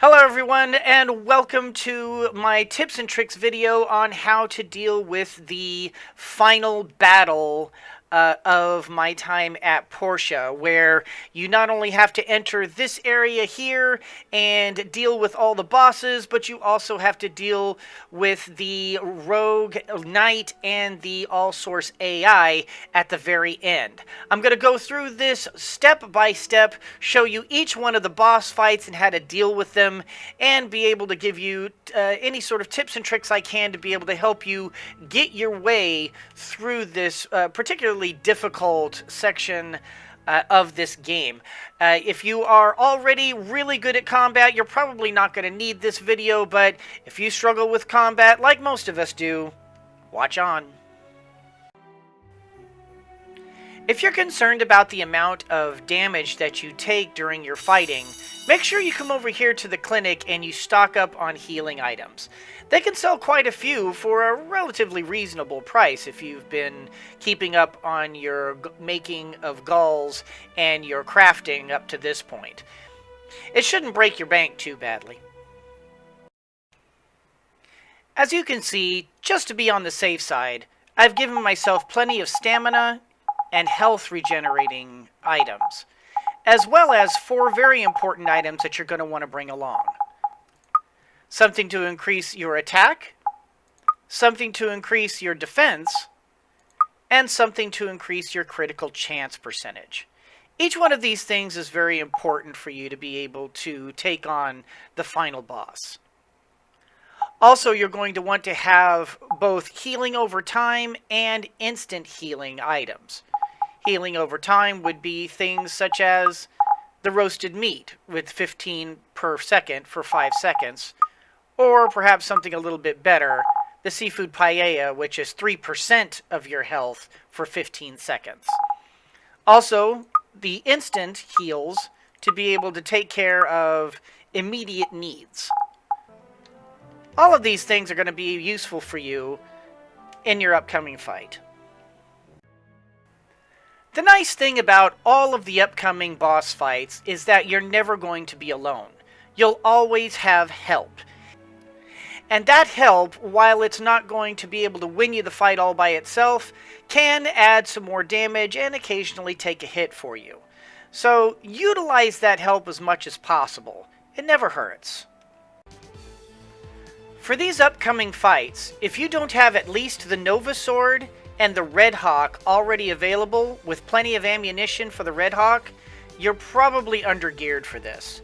Hello everyone, and welcome to my tips and tricks video on how to deal with the final battle of my time at Portia, where you not only have to enter this area here and deal with all the bosses, but you also have to deal with the rogue knight and the all-source AI at the very end. I'm going to go through this step by step, show you each one of the boss fights and how to deal with them, and be able to give you any sort of tips and tricks I can to be able to help you get your way through this particularly difficult section of this game. If you are already really good at combat, you're probably not going to need this video, but if you struggle with combat, like most of us do, watch on. If you're concerned about the amount of damage that you take during your fighting, make sure you come over here to the clinic and you stock up on healing items. They can sell quite a few for a relatively reasonable price if you've been keeping up on your making of gulls and your crafting up to this point. It shouldn't break your bank too badly. As you can see, just to be on the safe side, I've given myself plenty of stamina and health regenerating items, as well as 4 very important items that you're going to want to bring along. Something to increase your attack, something to increase your defense, and something to increase your critical chance percentage. Each one of these things is very important for you to be able to take on the final boss. Also, you're going to want to have both healing over time and instant healing items. Healing over time would be things such as the roasted meat with 15 per second for 5 seconds, or perhaps something a little bit better, the seafood paella, which is 3% of your health for 15 seconds. Also, the instant heals to be able to take care of immediate needs. All of these things are going to be useful for you in your upcoming fight. The nice thing about all of the upcoming boss fights is that you're never going to be alone. You'll always have help. And that help, while it's not going to be able to win you the fight all by itself, can add some more damage and occasionally take a hit for you. So utilize that help as much as possible. It never hurts. For these upcoming fights, if you don't have at least the Nova Sword and the Red Hawk already available with plenty of ammunition for the Red Hawk, you're probably undergeared for this.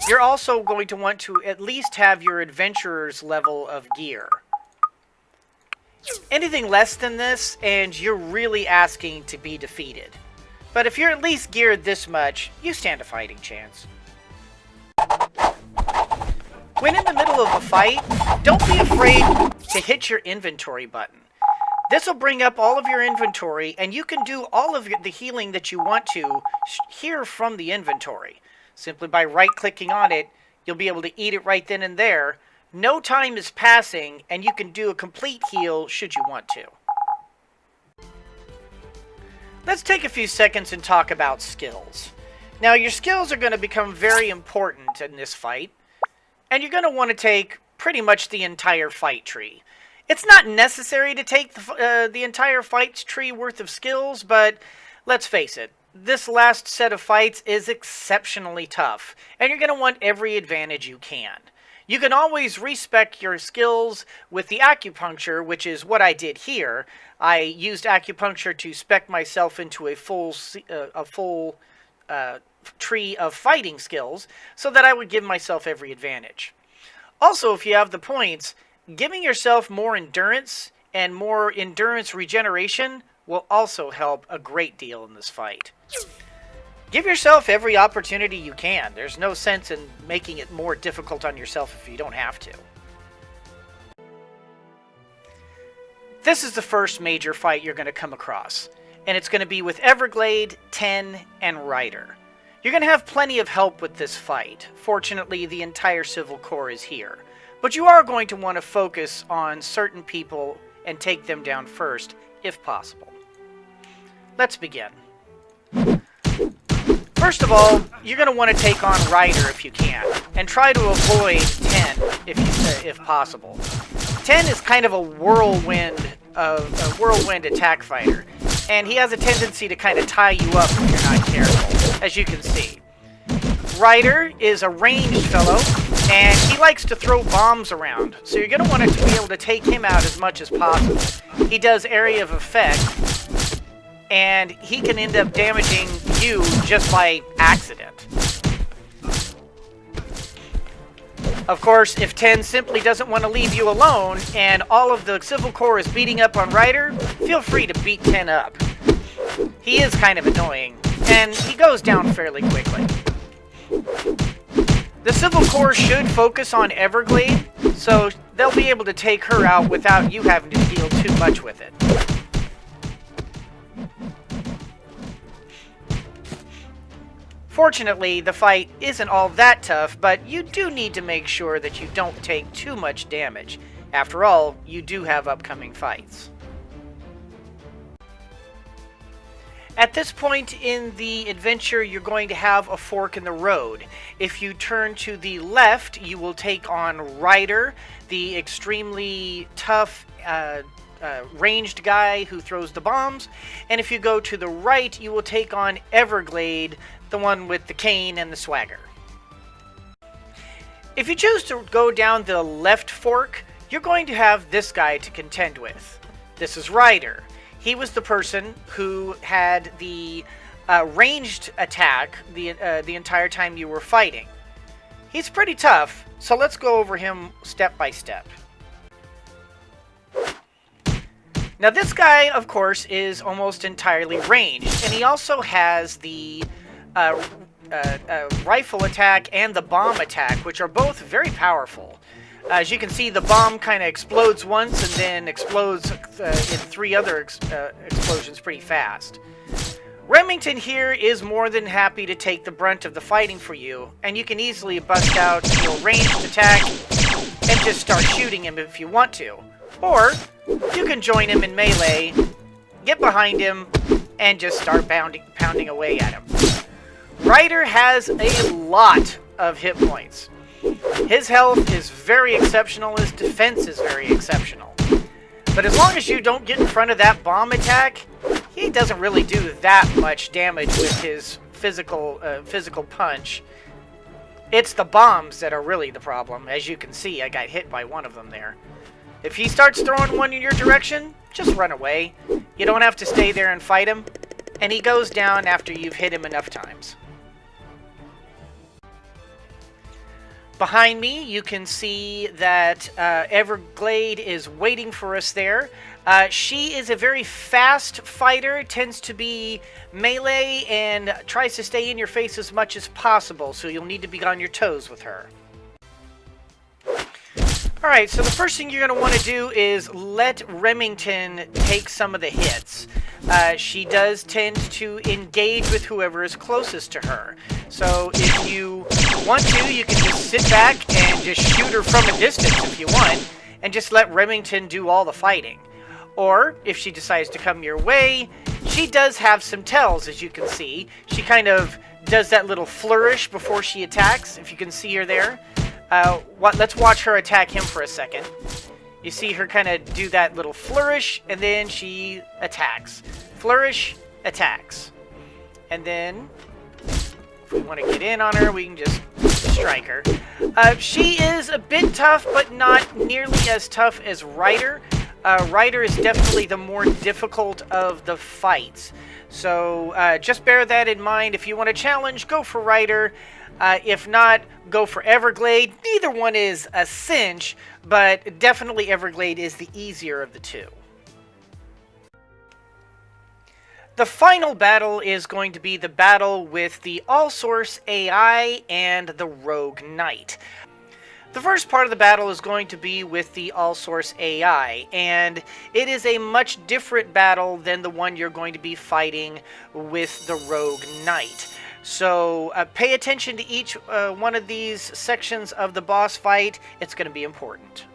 You're also going to want to at least have your adventurer's level of gear. Anything less than this, and you're really asking to be defeated. But if you're at least geared this much, you stand a fighting chance. When in the middle of a fight, don't be afraid to hit your inventory button. This will bring up all of your inventory, and you can do all of the healing that you want to here from the inventory. Simply by right-clicking on it, you'll be able to eat it right then and there. No time is passing, and you can do a complete heal should you want to. Let's take a few seconds and talk about skills. Now, your skills are going to become very important in this fight, and you're going to want to take pretty much the entire fight tree. It's not necessary to take the entire fight tree worth of skills, but let's face it, this last set of fights is exceptionally tough, and you're going to want every advantage you can. You can always respec your skills with the acupuncture, which is what I did here. I used acupuncture to spec myself into a full tree of fighting skills so that I would give myself every advantage. Also, if you have the points, giving yourself more endurance and more endurance regeneration will also help a great deal in this fight. Give yourself every opportunity you can. There's no sense in making it more difficult on yourself if you don't have to. This is the first major fight you're going to come across, and it's going to be with Everglade, Ten, and Ryder. You're going to have plenty of help with this fight. Fortunately, the entire Civil Corps is here. But you are going to want to focus on certain people and take them down first, if possible. Let's begin. First of all, you're going to want to take on Ryder if you can, and try to avoid 10 if possible. 10 is kind of a whirlwind attack fighter, and he has a tendency to kind of tie you up if you're not careful, as you can see. Ryder is a ranged fellow, and he likes to throw bombs around, so you're going to want to be able to take him out as much as possible. He does area of effect, and he can end up damaging you just by accident. Of course, if 10 simply doesn't want to leave you alone, and all of the Civil Corps is beating up on Ryder, feel free to beat 10 up. He is kind of annoying, and he goes down fairly quickly. The Civil Corps should focus on Everglade, so they'll be able to take her out without you having to deal too much with it. Fortunately, the fight isn't all that tough, but you do need to make sure that you don't take too much damage. After all, you do have upcoming fights. At this point in the adventure, you're going to have a fork in the road. If you turn to the left, you will take on Ryder, the extremely tough ranged guy who throws the bombs. And if you go to the right, you will take on Everglade, the one with the cane and the swagger. If you choose to go down the left fork, you're going to have this guy to contend with. This is Ryder. He was the person who had the ranged attack the entire time you were fighting. He's pretty tough, so let's go over him step by step. Now this guy, of course, is almost entirely ranged, and he also has the rifle attack and the bomb attack, which are both very powerful. As you can see, the bomb kind of explodes once and then explodes in 3 other explosions pretty fast. Remington here is more than happy to take the brunt of the fighting for you, and you can easily bust out your ranged attack and just start shooting him if you want to. Or you can join him in melee, get behind him, and just start pounding away at him. Ryder has a lot of hit points. His health is very exceptional, his defense is very exceptional. But as long as you don't get in front of that bomb attack, he doesn't really do that much damage with his physical punch. It's the bombs that are really the problem. As you can see, I got hit by one of them there. If he starts throwing one in your direction, just run away. You don't have to stay there and fight him, and he goes down after you've hit him enough times. Behind me, you can see that Everglade is waiting for us there. She is a very fast fighter, tends to be melee, and tries to stay in your face as much as possible, so you'll need to be on your toes with her. Alright, so the first thing you're going to want to do is let Remington take some of the hits. She does tend to engage with whoever is closest to her. So if you want to, you can just sit back and just shoot her from a distance if you want, and just let Remington do all the fighting. Or, if she decides to come your way, she does have some tells, as you can see. She kind of does that little flourish before she attacks, if you can see her there. Let's watch her attack him for a second. You see her kind of do that little flourish, and then she attacks. Flourish, attacks. And then, if we want to get in on her, we can just strike her. She is a bit tough, but not nearly as tough as Ryder. Ryder is definitely the more difficult of the fights. So just bear that in mind. If you want a challenge, go for Ryder. If not, go for Everglade. Neither one is a cinch, but definitely Everglade is the easier of the two. The final battle is going to be the battle with the All-Source AI and the Rogue Knight. The first part of the battle is going to be with the All-Source AI, and it is a much different battle than the one you're going to be fighting with the Rogue Knight. So pay attention to each one of these sections of the boss fight. It's going to be important.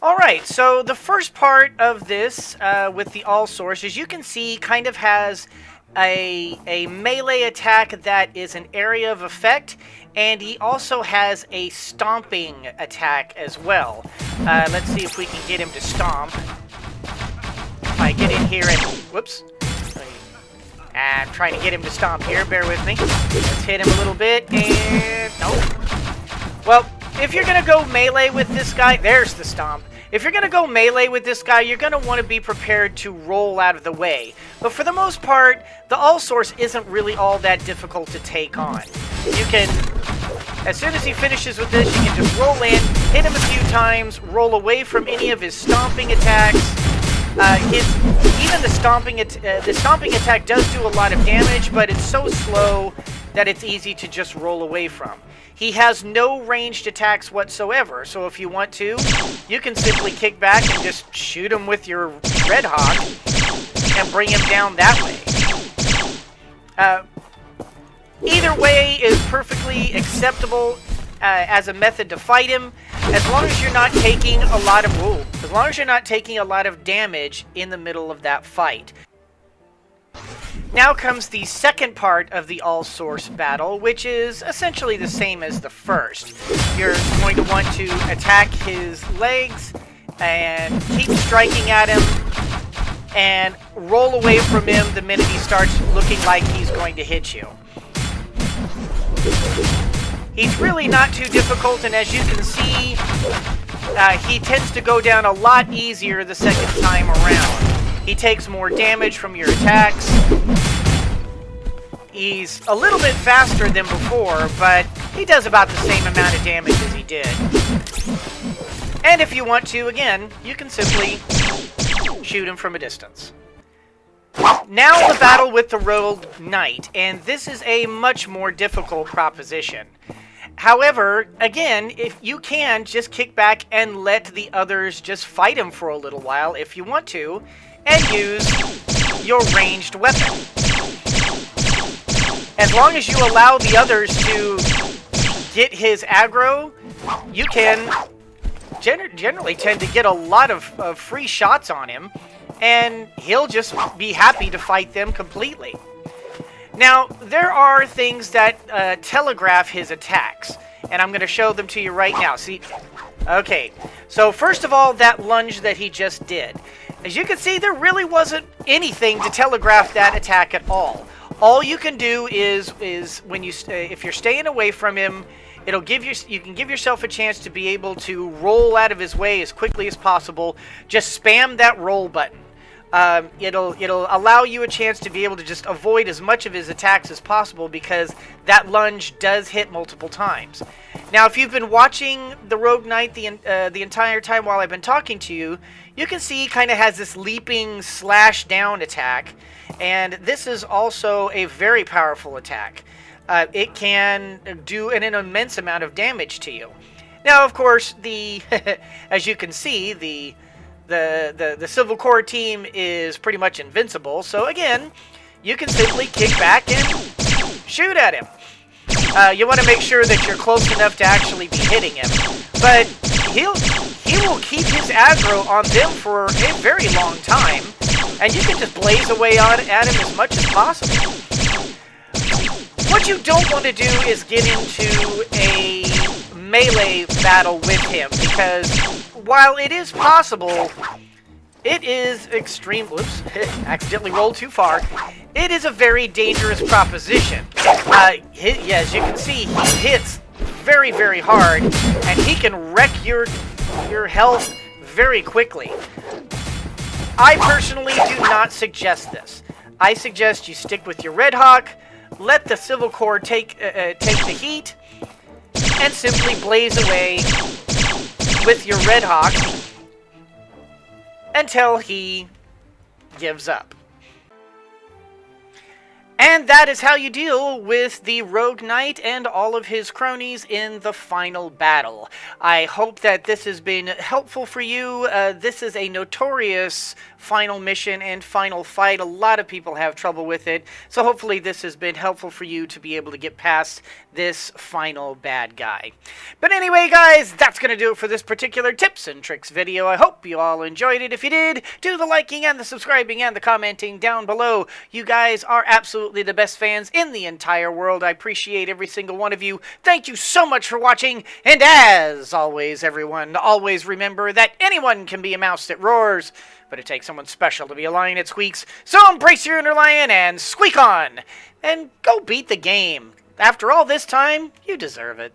Alright, so the first part of this with the All-Source, as you can see, kind of has a melee attack that is an area of effect, and he also has a stomping attack as well. Let's see if we can get him to stomp. If I get in here and... Whoops. I'm trying to get him to stomp here. Bear with me. Let's hit him a little bit, and... Nope. Well, if you're going to go melee with this guy... There's the stomp. If you're going to go melee with this guy, you're going to want to be prepared to roll out of the way. But for the most part, the all-source isn't really all that difficult to take on. You can... As soon as he finishes with this, you can just roll in, hit him a few times, roll away from any of his stomping attacks. Even the stomping attack does do a lot of damage, but it's so slow that it's easy to just roll away from. He has no ranged attacks whatsoever, so if you want to, you can simply kick back and just shoot him with your Red Hawk and bring him down that way. Either way is perfectly acceptable as a method to fight him, as long as you're not taking a lot of damage in the middle of that fight. Now comes the second part of the all-source battle, which is essentially the same as the first. You're going to want to attack his legs and keep striking at him and roll away from him the minute he starts looking like he's going to hit you. He's really not too difficult, and as you can see, he tends to go down a lot easier the second time around. He takes more damage from your attacks. He's a little bit faster than before, but he does about the same amount of damage as he did. And if you want to, again, you can simply shoot him from a distance. Now the battle with the Rogue Knight, and this is a much more difficult proposition. However, again, if you can just kick back and let the others just fight him for a little while if you want to, and use your ranged weapon. As long as you allow the others to get his aggro, you can generally tend to get a lot of free shots on him, and he'll just be happy to fight them completely. Now, there are things that telegraph his attacks, and I'm going to show them to you right now. See? Okay, so first of all, that lunge that he just did. As you can see, there really wasn't anything to telegraph that attack at all. All you can do is when you if you're staying away from him, you can give yourself a chance to be able to roll out of his way as quickly as possible. Just spam that roll button. It'll allow you a chance to be able to just avoid as much of his attacks as possible, because that lunge does hit multiple times. Now, if you've been watching the Rogue Knight the entire time while I've been talking to you, you can see he kind of has this leaping slash down attack, and this is also a very powerful attack. It can do an immense amount of damage to you. Now, of course, as you can see, the Civil Core team is pretty much invincible, so again, you can simply kick back and shoot at him. You want to make sure that you're close enough to actually be hitting him, but he will keep his aggro on them for a very long time, and you can just blaze away at him as much as possible. What you don't want to do is get into a melee battle with him, because while it is possible, it is extreme... Whoops, accidentally rolled too far. It is a very dangerous proposition. As you can see, he hits very, very hard, and he can wreck your health very quickly. I personally do not suggest this. I suggest you stick with your Red Hawk, let the Civil Core take the heat, and simply blaze away with your Red Hawk until he gives up. And that is how you deal with the Rogue Knight and all of his cronies in the final battle. I hope that this has been helpful for you. This is a notorious final mission and final fight. A lot of people have trouble with it, so hopefully this has been helpful for you to be able to get past this final bad guy. But anyway, guys, that's going to do it for this particular tips and tricks video. I hope you all enjoyed it. If you did, do the liking and the subscribing and the commenting down below. You guys are absolutely the best fans in the entire world. I appreciate every single one of you. Thank you so much for watching, and as always, everyone, always remember that anyone can be a mouse that roars, but it takes someone special to be a lion that squeaks. So embrace your inner lion and squeak on! And go beat the game. After all this time, you deserve it.